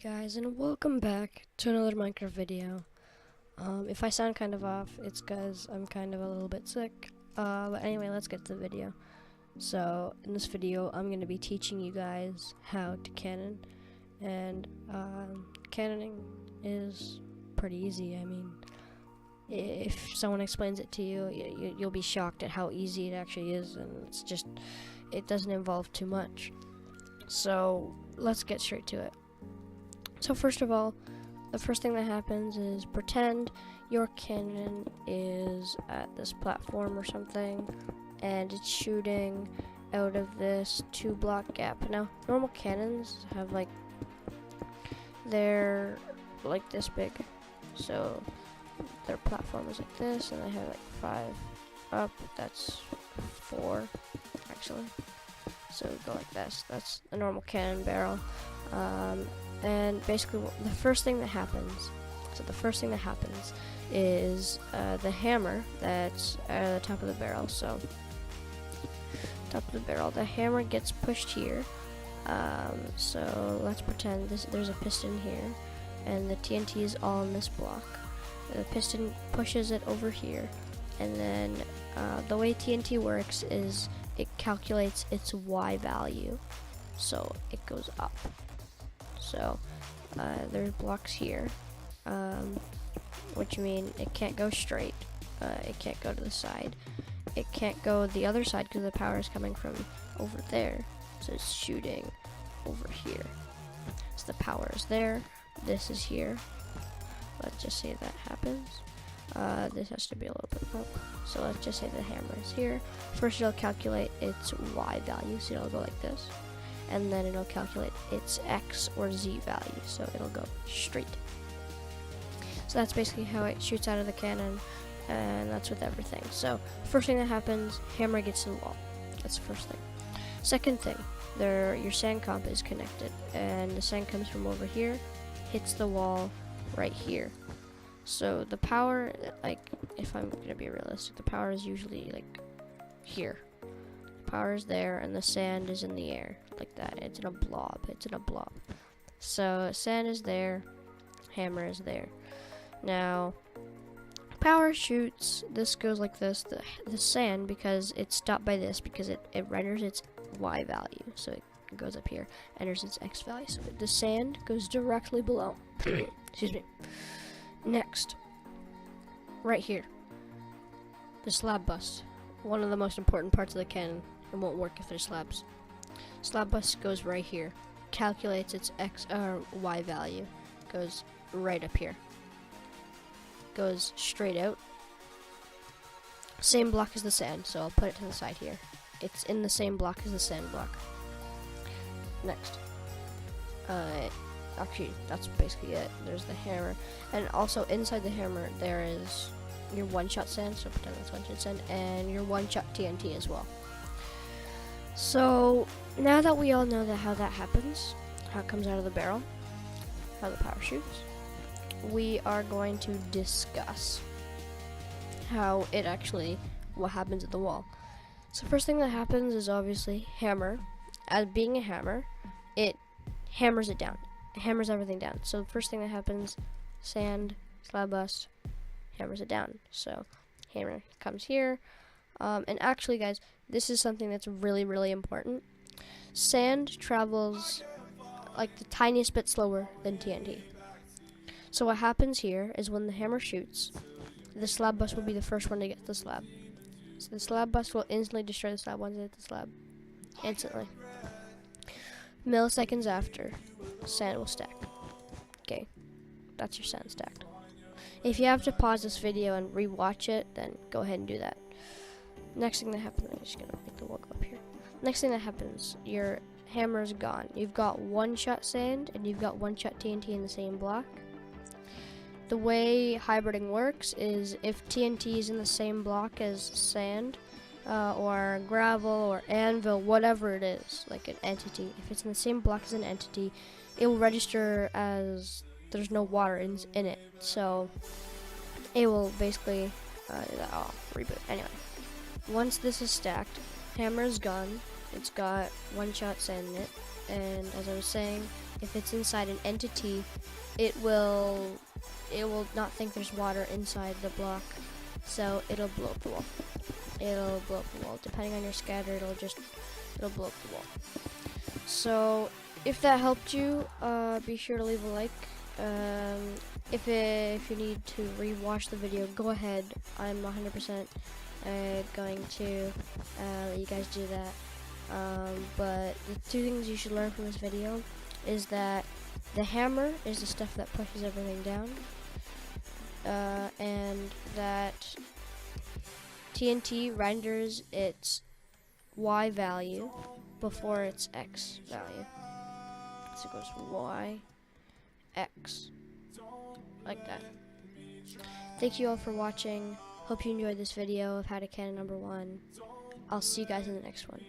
Guys, and welcome back to another Minecraft video. If I sound kind of off, it's because I'm kind of a little bit sick. But anyway, let's get to the video. So, in this video, I'm going to be teaching you guys how to cannon. And cannoning is pretty easy. I mean, if someone explains it to you, you'll be shocked at how easy it actually is. And it doesn't involve too much. So, let's get straight to it. So first of all, the first thing that happens is pretend your cannon is at this platform or something, and it's shooting out of this 2-block gap. Now, normal cannons have they're like this big, so their platform is like this, and they have 5 up. That's 4, actually. So go like this. That's a normal cannon barrel. And basically, the first thing that happens is the hammer that's at the top of the barrel. So, the hammer gets pushed here. So let's pretend there's a piston here, and the TNT is all in this block. The piston pushes it over here, and then the way TNT works is it calculates its Y value, so it goes up. So there's blocks here, which mean it can't go straight. It can't go to the side. It can't go the other side because the power is coming from over there. So it's shooting over here. So the power is there. This is here. Let's just say that happens. This has to be a little bit up. So let's just say the hammer is here. First it'll calculate its Y value, so it'll go like this. And then it'll calculate its X or Z value, so it'll go straight. So that's basically how it shoots out of the cannon, and that's with everything. So first thing that happens, hammer gets to the wall. That's the first thing. Second thing, your sand comp is connected, and the sand comes from over here, hits the wall right here. So the power, if I'm gonna be realistic, the power is usually here. Power is there, and the sand is in the air like that. It's in a blob. So sand is there, hammer is there. Now power shoots. This goes like this. The sand, because it's stopped by this, because it renders its Y value, so it goes up here, enters its X value. So the sand goes directly below. Excuse me. Next, right here, the slab bust. One of the most important parts of the cannon. It won't work if there's slabs. Slab bust goes right here, calculates its X or Y value, goes right up here, goes straight out. Same block as the sand, so I'll put it to the side here. It's in the same block as the sand block. Next, actually that's basically it. There's the hammer, and also inside the hammer there is your one-shot sand, so pretend that's one-shot sand, and your one-shot TNT as well. So now that we all know how that happens, how it comes out of the barrel, how the power shoots, we are going to discuss what happens at the wall. So first thing that happens is obviously hammer. As being a hammer, it hammers it down. It hammers everything down. So the first thing that happens, sand, slab bust, hammers it down. So hammer comes here. And actually, guys, this is something that's really, really important. Sand travels the tiniest bit slower than TNT. So what happens here is when the hammer shoots, the slab bust will be the first one to get to the slab. So the slab bust will instantly destroy the slab once it hits the slab. Instantly. Milliseconds after, sand will stack. Okay, that's your sand stacked. If you have to pause this video and rewatch it, then go ahead and do that. Next thing that happens, I'm just gonna make the wall go up here. Next thing that happens, your hammer is gone. You've got one-shot sand and you've got one-shot TNT in the same block. The way hybriding works is if TNT is in the same block as sand, or gravel or anvil, whatever it is, like an entity, if it's in the same block as an entity, it will register as there's no water in it. So it will basically reboot. Anyway, once this is stacked, hammer is gone, It's got one-shot sand in it, and as I was saying, if it's inside an entity, it will not think there's water inside the block, so it'll blow up the wall. It'll blow up the wall. Depending on your scatter, it'll blow up the wall. So if that helped you, be sure to leave a like. If you need to re-watch the video, go ahead. I'm 100% going to let you guys do that. But the two things you should learn from this video is that the hammer is the stuff that pushes everything down, and that TNT renders its Y value before its X value. So it goes Y, X, like that. Thank you all for watching. Hope you enjoyed this video of how to cannon number 1. I'll see you guys in the next one.